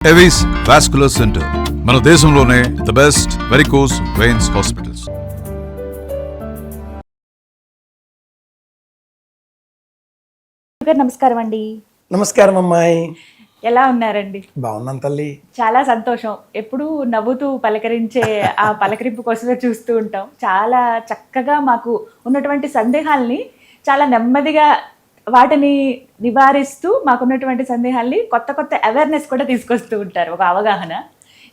Avis vascular centre మన దేశంలోనే the best varicose veins hospitals. నమస్కారం అండి. నమస్కారం అమ్మాయి. ఎలా ఉన్నారండి? బాగున్నాను తల్లి. చాలా సంతోషం. ఎప్పుడూ నవ్వుతూ పలకరించే ఆ పలకరింపు కోసమే చూస్తూ ఉంటాం. చాలా చక్కగా మాకు ఉన్నటువంటి సందేహాల్ని చాలా నెమ్మదిగా వాటిని నివారిస్తూ మాకున్నటువంటి సందేహాల్ని కొత్త కొత్త అవేర్నెస్ కూడా తీసుకొస్తూ ఉంటారు, ఒక అవగాహన.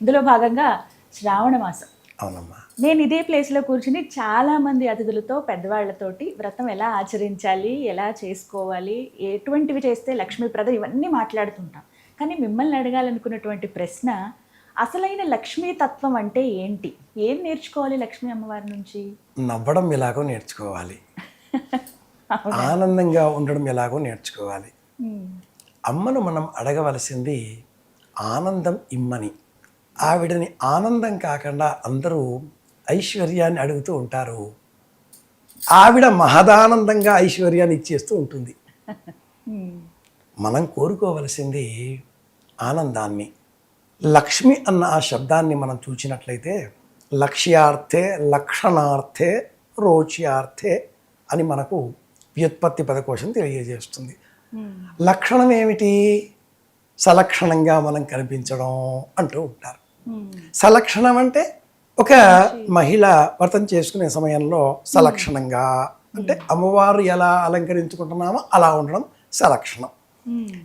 ఇందులో భాగంగా శ్రావణ మాసం. అవునమ్మా. నేను ఇదే ప్లేస్లో కూర్చుని చాలామంది అతిథులతో పెద్దవాళ్లతోటి వ్రతం ఎలా ఆచరించాలి, ఎలా చేసుకోవాలి, ఎటువంటివి చేస్తే లక్ష్మీప్రదం, ఇవన్నీ మాట్లాడుతుంటాం. కానీ మిమ్మల్ని అడగాలనుకున్నటువంటి ప్రశ్న, అసలైన లక్ష్మీ తత్వం అంటే ఏంటి? ఏం నేర్చుకోవాలి లక్ష్మీ అమ్మవారి నుంచి? నవ్వడం ఎలాగో నేర్చుకోవాలి, ఆనందంగా ఉండడం ఎలాగో నేర్చుకోవాలి. అమ్మను మనం అడగవలసింది ఆనందం ఇమ్మని. ఆవిడని ఆనందం కాకుండా అందరూ ఐశ్వర్యాన్ని అడుగుతూ ఉంటారు. ఆవిడ మహదానందంగా ఐశ్వర్యాన్ని ఇచ్చేస్తూ ఉంటుంది. మనం కోరుకోవలసింది ఆనందాన్ని. లక్ష్మి అన్న ఆ శబ్దాన్ని మనం చూసినట్లయితే లక్ష్యార్థే, లక్షణార్థే, రోచ్యార్థే అని మనకు వ్యుత్పత్తి పదకోశం తెలియజేస్తుంది. లక్షణం ఏమిటి? సలక్షణంగా మనం కనిపించడం అంటూ ఉంటారు. సలక్షణం అంటే ఒక మహిళ వ్రతం చేసుకునే సమయంలో సలక్షణంగా అంటే అమ్మవారు ఎలా అలంకరించుకుంటున్నామో అలా ఉండడం సలక్షణం.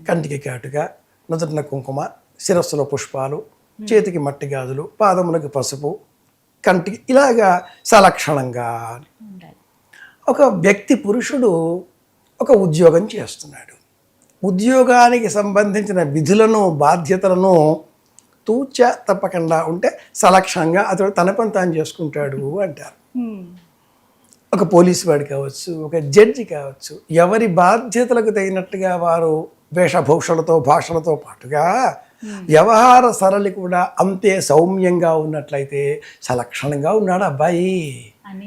కంటికి కాటుగా, నుదుటిన కుంకుమ, శిరస్సులో పుష్పాలు, చేతికి మట్టి గాజులు, పాదములకు పసుపు, కంటికి ఇలాగా సలక్షణంగా. ఒక వ్యక్తి, పురుషుడు ఒక ఉద్యోగం చేస్తున్నాడు. ఉద్యోగానికి సంబంధించిన విధులను, బాధ్యతలను తూచ తప్పకుండా ఉంటే సలక్షణంగా అతడు తన పని తాను చేసుకుంటాడు అంటారు. ఒక పోలీసు వాడు కావచ్చు, ఒక జడ్జి కావచ్చు, ఎవరి బాధ్యతలకు తగినట్టుగా వారు వేషభూషలతో, భాషలతో పాటుగా వ్యవహార సరళి కూడా అంతే సౌమ్యంగా ఉన్నట్లయితే సలక్షణంగా ఉన్నాడు అబ్బాయి,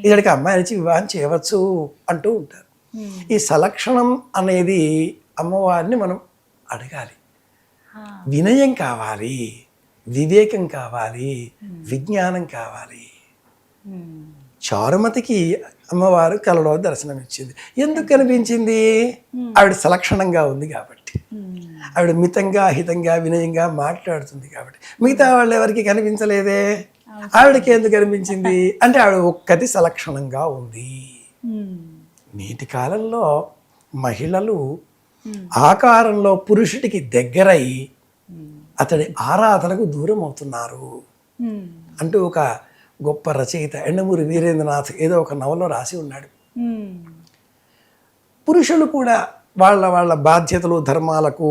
ఇక్కడికి అమ్మాయి నుంచి వివాహం చేయవచ్చు అంటూ ఉంటారు. ఈ సలక్షణం అనేది అమ్మవారిని మనం అడగాలి. వినయం కావాలి, వివేకం కావాలి, విజ్ఞానం కావాలి. చారుమతికి అమ్మవారు కలలో దర్శనమిచ్చింది. ఎందుకు కనిపించింది? ఆవిడ సలక్షణంగా ఉంది కాబట్టి. ఆవిడ మితంగా, హితంగా, వినయంగా మాట్లాడుతుంది కాబట్టి. మిగతా వాళ్ళు ఎవరికి కనిపించలేదే, ఆవిడకి ఎందుకు కనిపించింది అంటే ఆవిడ ఒక్కటి సలక్షణంగా ఉంది. నేటి కాలంలో మహిళలు ఆకారంలో పురుషుడికి దగ్గరై అతడి ఆరాధనకు దూరం అవుతున్నారు అంటూ ఒక గొప్ప రచయిత ఎండమూరి వీరేంద్రనాథ్ ఏదో ఒక నవలో రాసి ఉన్నాడు. పురుషులు కూడా వాళ్ళ వాళ్ళ బాధ్యతలు, ధర్మాలకు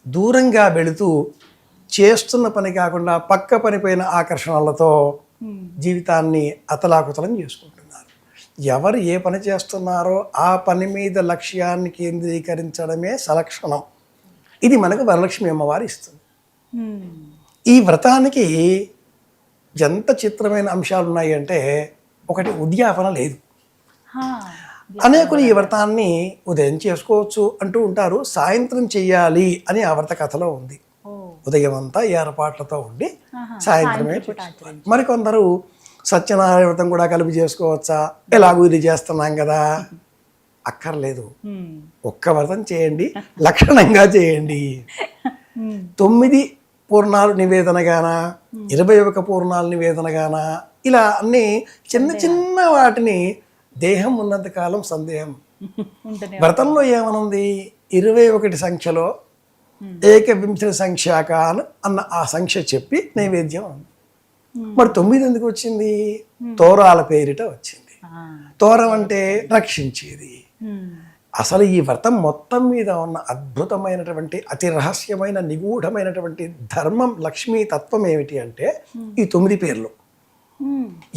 దూరంగా వెళుతూ చేస్తున్న పని కాకుండా పక్క పనిపైన ఆకర్షణలతో జీవితాన్ని అతలాకుతలం చేసుకుంటున్నారు. ఎవరు ఏ పని చేస్తున్నారో ఆ పని మీద లక్ష్యాన్ని కేంద్రీకరించడమే సలక్షణం. ఇది మనకు వరలక్ష్మి అమ్మవారు ఇస్తుంది. ఈ వ్రతానికి ఎంత చిత్రమైన అంశాలు ఉన్నాయి అంటే, ఒకటి ఉద్యాపన లేదు. అనేకులు ఈ వ్రతాన్ని ఉదయం చేసుకోవచ్చు అంటూ ఉంటారు, సాయంత్రం చెయ్యాలి అని ఆ వ్రత కథలో ఉంది. ఉదయం అంతా ఏర్పాట్లతో ఉండి సాయంత్రమే చేసుకోవాలి. మరికొందరు సత్యనారాయణ వ్రతం కూడా కలిపి చేసుకోవచ్చా, ఎలాగూ ఇది చేస్తున్నాం కదా, అక్కర్లేదు. ఒక్క వ్రతం చేయండి, లక్షణంగా చేయండి. 9 పూర్ణాలు నివేదనగానా, 21 పూర్ణాలు నివేదనగానా, ఇలా అన్ని చిన్న చిన్న వాటిని దేహం ఉన్నంతకాలం సందేహం. వ్రతంలో ఏమనుంది? 21 సంఖ్యలో ఏకవింశ సంఖ్యాక అన్న ఆ సంఖ్య చెప్పి నైవేద్యం ఉంది. మరి 9 ఎందుకు వచ్చింది? తోరాల పేరిట వచ్చింది. తోరం అంటే రక్షించేది. అసలు ఈ వ్రతం మొత్తం మీద ఉన్న అద్భుతమైనటువంటి, అతి రహస్యమైన, నిగూఢమైనటువంటి ధర్మం, లక్ష్మీ తత్వం ఏమిటి అంటే ఈ 9 పేర్లు.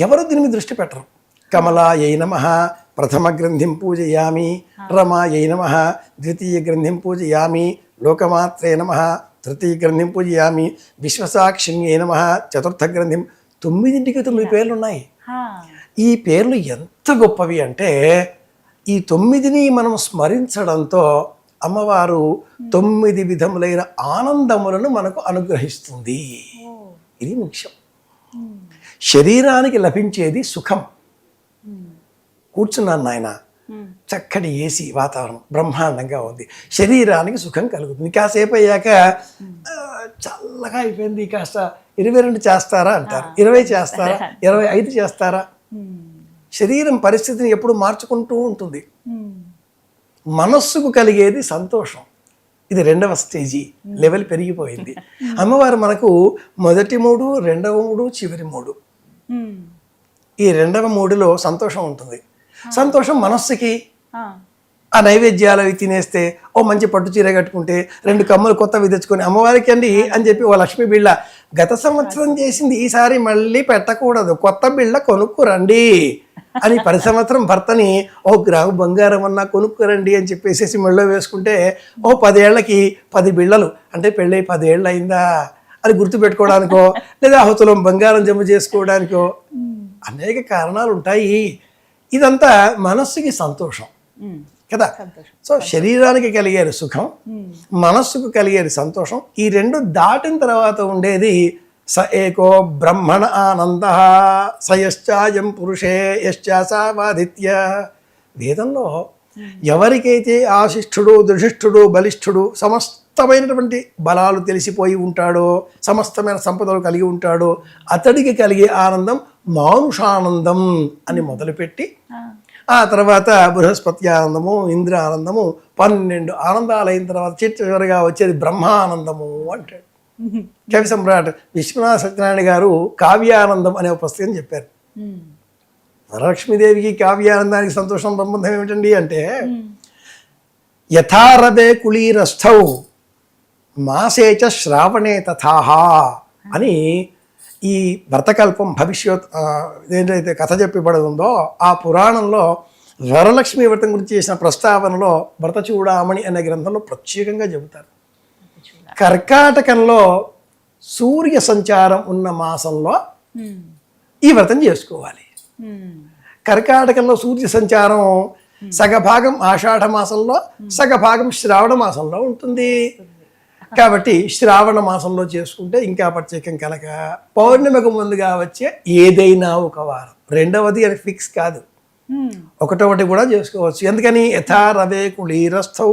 ఎవరు దీని మీద దృష్టి పెట్టరు. కమలాయై నమః ప్రథమ గ్రంథిం పూజయామి, రమాయై నమః ద్వితీయ గ్రంథిం పూజయామి, లోకమాత్రే నమః తృతీయ గ్రంథిం పూజయామి, విశ్వసాక్షిణ్యై నమః చతుర్థ గ్రంథిం. 9 పేర్లు ఉన్నాయి. ఈ పేర్లు ఎంత గొప్పవి అంటే, ఈ 9ని మనం స్మరించడంతో అమ్మవారు 9 విధములైన ఆనందములను మనకు అనుగ్రహిస్తుంది. ఇది ముఖ్యం. శరీరానికి లభించేది సుఖం. కూర్చున్నాను నాయన, చక్కటి ఏసీ వాతావరణం బ్రహ్మాండంగా ఉంది, శరీరానికి సుఖం కలుగుతుంది. కాసేపు అయ్యాక చల్లగా అయిపోయింది, కాస్త 22 చేస్తారా అంటారు, 20 చేస్తారా, 25 చేస్తారా. శరీరం పరిస్థితిని ఎప్పుడు మార్చుకుంటూ ఉంటుంది. మనస్సుకు కలిగేది సంతోషం. ఇది 2వ స్టేజీ, లెవెల్ పెరిగిపోయింది. అమ్మవారు మనకు మొదటి 3, 2వ 3, చివరి 3. ఈ 2వ 3లో సంతోషం ఉంటుంది. సంతోషం మనస్సుకి. ఆ నైవేద్యాలు అవి తినేస్తే, ఓ మంచి పట్టు చీర కట్టుకుంటే, 2 కమ్మలు కొత్తవి తెచ్చుకొని అమ్మవారికి అండి అని చెప్పి ఓ లక్ష్మీ బిళ్ళ గత సంవత్సరం చేసింది ఈసారి మళ్ళీ పెట్టకూడదు, కొత్త బిళ్ళ కొనుక్కురండి అని 10 సంవత్సరం భర్తని ఓ గ్రాము బంగారం అన్నా కొనుక్కురండి అని చెప్పేసి మెళ్ళో వేసుకుంటే, ఓ 10 ఏళ్లకి 10 బిళ్ళలు, అంటే పెళ్ళై 10 ఏళ్ళు అయిందా అని గుర్తుపెట్టుకోవడానికో, లేదా హోతులం బంగారం జమ చేసుకోవడానికో అనేక కారణాలు ఉంటాయి. ఇదంతా మనస్సుకి సంతోషం కదా. సో శరీరానికి కలిగేది సుఖం, మనస్సుకు కలిగేది సంతోషం. ఈ 2 దాటిన తర్వాత ఉండేది స ఏకో బ్రహ్మణ ఆనంద సయశ్చాయం పురుషే యశ్చాసావాదిత్య. వేదంలో ఎవరికైతే ఆశిష్ఠుడు, దృఢిష్ఠుడు, బలిష్ఠుడు, సమస్తమైనటువంటి బలాలు తెలిసిపోయి ఉంటాడో, సమస్తమైన సంపదలు కలిగి ఉంటాడో, అతడికి కలిగే ఆనందం మానుషానందం అని మొదలుపెట్టి, ఆ తర్వాత బృహస్పతి ఆనందము, ఇంద్ర ఆనందము, 12 ఆనందాలు అయిన తర్వాత చివరిగా వచ్చేది బ్రహ్మానందము అంటాడు. కవి సమ్రాట్ విశ్వనాథ సత్యనారాయణ గారు కావ్యానందం అనే ఒక పుస్తకం చెప్పారు. వరలక్ష్మీదేవికి కావ్యానందానికి సంతోషం సంబంధం ఏమిటండి అంటే, యథారథే కుళీరస్థౌ మాసేచ శ్రావణే తథాహ అని ఈ వ్రతకల్పం భవిష్యత్ ఏదైతే కథ చెప్పబడిందో ఆ పురాణంలో వరలక్ష్మి వ్రతం గురించి చేసిన ప్రస్తావనలో వ్రత చూడామణి అనే గ్రంథంలో ప్రత్యేకంగా చెబుతారు. కర్కాటకంలో సూర్య సంచారం ఉన్న మాసంలో ఈ వ్రతం చేసుకోవాలి. కర్కాటకంలో సూర్య సంచారం సగభాగం ఆషాఢ మాసంలో, సగభాగం శ్రావణ మాసంలో ఉంటుంది. కాబట్టి శ్రావణ మాసంలో చేసుకుంటే ఇంకా ప్రత్యేకం కనుక పౌర్ణమికి ముందుగా వచ్చే ఏదైనా ఒక వారం, 2వది అని ఫిక్స్ కాదు, 1 కూడా చేసుకోవచ్చు. ఎందుకని యథా రవే కుళీరస్థౌ,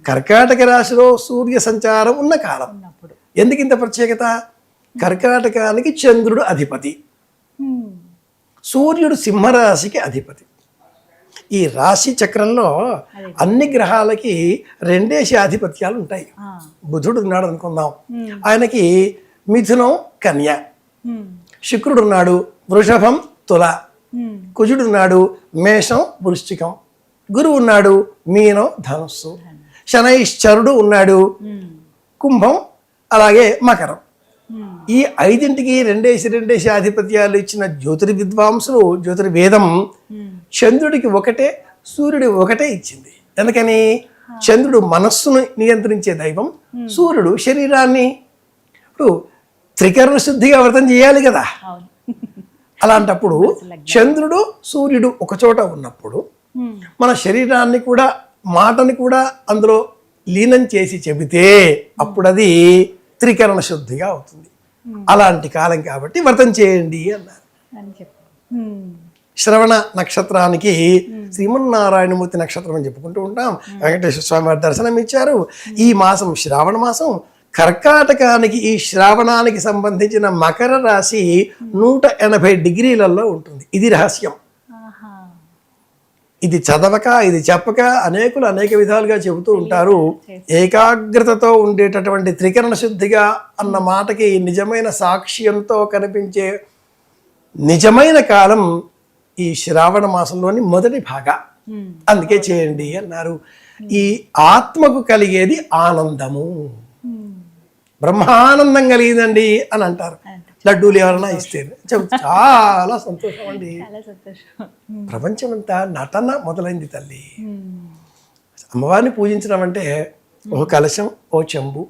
కర్కాటక రాశిలో సూర్య సంచారం ఉన్న కాలం. ఎందుకు ఇంత ప్రత్యేకత? కర్కాటకానికి చంద్రుడు అధిపతి, సూర్యుడు సింహరాశికి అధిపతి. ఈ రాశి చక్రంలో అన్ని గ్రహాలకి 2 ఆధిపత్యాలు ఉంటాయి. బుధుడు ఉన్నాడు అనుకుందాం, ఆయనకి మిథునం కన్య, శుక్రుడు ఉన్నాడు వృషభం తుల, కుజుడు ఉన్నాడు మేషం వృశ్చికం, గురువు ఉన్నాడు మీనం ధనుస్సు, శనైశ్చరుడు ఉన్నాడు కుంభం, అలాగే మకరం. ఈ 5ంటికి 2 ఆధిపత్యాలు ఇచ్చిన జ్యోతిర్విద్వాంసులు జ్యోతిర్వేదం చంద్రుడికి 1, సూర్యుడి 1 ఇచ్చింది. ఎందుకని? చంద్రుడు మనస్సును నియంత్రించే దైవం, సూర్యుడు శరీరాన్ని. ఇప్పుడు త్రికరణ శుద్ధిగా వ్రతం చేయాలి కదా. అలాంటప్పుడు చంద్రుడు సూర్యుడు ఒకచోట ఉన్నప్పుడు మన శరీరాన్ని కూడా మాటని కూడా అందులో లీనం చేసి చెబితే అప్పుడు అది త్రికరణ శుద్ధిగా అవుతుంది. అలాంటి కాలం కాబట్టి వ్రతం చేయండి అన్నారు. శ్రవణ నక్షత్రానికి శ్రీమన్నారాయణమూర్తి నక్షత్రం అని చెప్పుకుంటూ ఉంటాం. వెంకటేశ్వర స్వామి వారి దర్శనం ఇచ్చారు. ఈ మాసం శ్రావణ మాసం. కర్కాటకానికి ఈ శ్రావణానికి సంబంధించిన మకర రాశి 180 డిగ్రీలలో ఉంటుంది. ఇది రహస్యం. ఇది చదవక ఇది చెప్పక అనేకులు అనేక విధాలుగా చెబుతూ ఉంటారు. ఏకాగ్రతతో ఉండేటటువంటి త్రికరణ శుద్ధిగా అన్న మాటకి నిజమైన సాక్ష్యంతో కనిపించే నిజమైన కాలం ఈ శ్రావణ మాసంలోని మొదటి భాగ. అందుకే చేయండి అన్నారు. ఈ ఆత్మకు కలిగేది ఆనందము, బ్రహ్మానందం కలిగిందండి అని అంటారు. లడ్డూలు ఎవరైనా ఇస్తే చాలా సంతోషం అండి. ప్రపంచం అంతా నటన మొదలైంది తల్లి. అమ్మవారిని పూజించడం అంటే ఒక కలశం, ఓ చెంబు,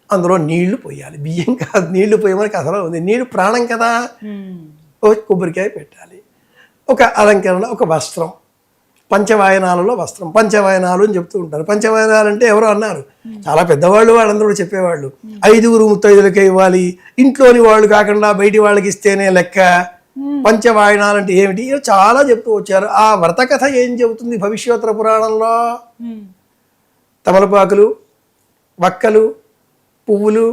అందులో నీళ్లు పోయాలి. బియ్యం కాదు, నీళ్లు పోయమని కథలో ఉంది. నీళ్లు ప్రాణం కదా. ఓ కొబ్బరికాయ పెట్టాలి, ఒక అలంకరణ, ఒక వస్త్రం, పంచవాయనాలలో వస్త్రం, పంచవాయనాలు అని చెప్తూ ఉంటారు. పంచవాయనాలు అంటే ఎవరో అన్నారు, చాలా పెద్దవాళ్ళు వాళ్ళందరూ చెప్పేవాళ్ళు. 5 ముత్తైదులకే ఇవ్వాలి, ఇంట్లోని వాళ్ళు కాకుండా బయటి వాళ్ళకి ఇస్తేనే లెక్క. పంచవాయనాలు అంటే ఏమిటి, ఇలా చాలా చెప్తూ వచ్చారు. ఆ వ్రత కథ ఏం చెబుతుంది భవిష్యోత్తర పురాణంలో? తమలపాకులు, వక్కలు, పువ్వులు,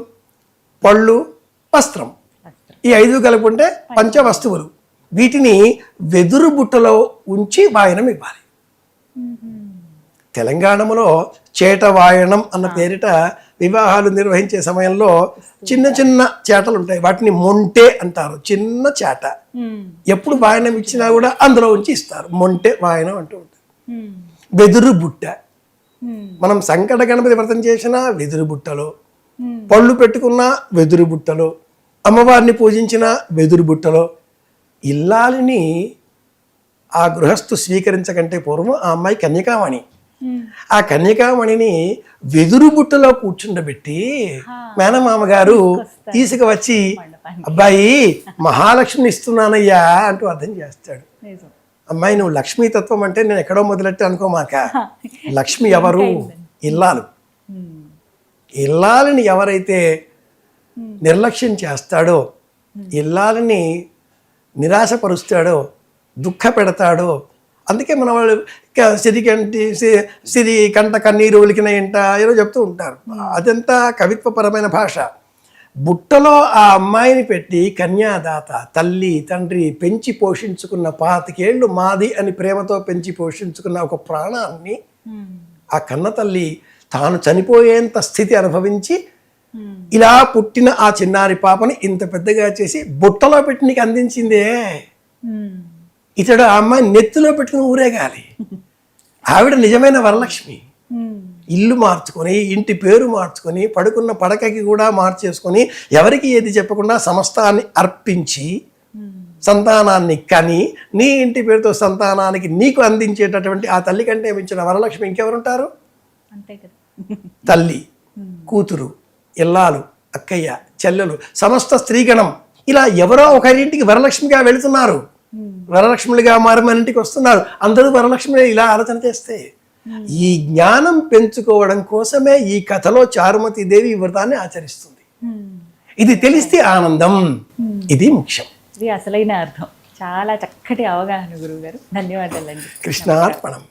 పళ్ళు, వస్త్రం, ఈ 5 కలుపుకుంటే పంచ వస్తువులు. వీటిని వెదురు బుట్టలో ఉంచి వాయనం ఇవ్వాలి. తెలంగాణలో చేట వాయనం అన్న పేరిట వివాహాలు నిర్వహించే సమయంలో చిన్న చిన్న చేటలు ఉంటాయి, వాటిని మొంటె అంటారు. చిన్న చేట ఎప్పుడు వాయనం ఇచ్చినా కూడా అందులో ఉంచి ఇస్తారు. మొంటె వాయనం అంటూ ఉంటారు. వెదురు బుట్ట, మనం సంకట గణపతి వ్రతం చేసిన వెదురు బుట్టలో, పళ్ళు పెట్టుకున్న వెదురు బుట్టలో, అమ్మవారిని పూజించిన వెదురు బుట్టలో. ఇల్లాలిని ఆ గృహస్థు స్వీకరించకంటే పూర్వం ఆ అమ్మాయి కన్యకామణి. ఆ కన్యకామణిని వెదురు బుట్టలో కూర్చుండబెట్టి మేనమామ గారు తీసుకువచ్చి, అబ్బాయి మహాలక్ష్మిని ఇస్తున్నానయ్యా అంటూ అర్థం చేస్తాడు. అమ్మాయి నువ్వు లక్ష్మీతత్వం అంటే నేను ఎక్కడో మొదలెట్టి అనుకోమాక. లక్ష్మి ఎవరు? ఇల్లాలు. ఇల్లాలని ఎవరైతే నిర్లక్ష్యం చేస్తాడో, ఇల్లాలని నిరాశపరుస్తాడో, దుఃఖ పెడతాడో, అందుకే మన వాళ్ళు సిరి కంట కన్నీరు ఒలికిన ఇంట ఏదో చెప్తూ ఉంటారు. అదంతా కవిత్వపరమైన భాష. బుట్టలో ఆ అమ్మాయిని పెట్టి కన్యాదాత, తల్లి తండ్రి పెంచి పోషించుకున్న 25 ఏళ్ళు మాది అని ప్రేమతో పెంచి పోషించుకున్న ఒక ప్రాణాన్ని ఆ కన్న తల్లి తాను చనిపోయేంత స్థితి అనుభవించి ఇలా పుట్టిన ఆ చిన్నారి పాపని ఇంత పెద్దగా చేసి బుట్టలో పెట్టి నీకు అందించిందే. ఇతడు ఆ అమ్మాయి నెత్తిలో పెట్టుకుని ఊరేగాలి. ఆవిడ నిజమైన వరలక్ష్మి. ఇల్లు మార్చుకొని, ఇంటి పేరు మార్చుకొని, పడుకున్న పడకకి కూడా మార్చేసుకొని, ఎవరికి ఏది చెప్పకుండా సమస్తాన్ని అర్పించి సంతానాన్ని కని నీ ఇంటి పేరుతో సంతానానికి నీకు అందించేటటువంటి ఆ తల్లి కంటే మించిన వరలక్ష్మి ఇంకెవరుంటారు? తల్లి, కూతురు, ఇల్లాలు, అక్కయ్య, చెల్లెలు, సమస్త స్త్రీగణం ఇలా ఎవరో ఒకరింటికి వరలక్ష్మిగా వెళుతున్నారు, వరలక్ష్ములుగా మారి మన ఇంటికి వస్తున్నారు. అందరూ వరలక్ష్మి ఇలా ఆలోచన చేస్తే ఈ జ్ఞానం పెంచుకోవడం కోసమే ఈ కథలో చారుమతి దేవి ఈ వ్రతాన్ని ఆచరిస్తుంది. ఇది తెలిస్తే ఆనందం, ఇది ముఖ్యం. ఇది అసలైన అర్థం. చాలా చక్కటి అవగాహన గురువు గారు. ధన్యవాదాలండి. కృష్ణార్పణం.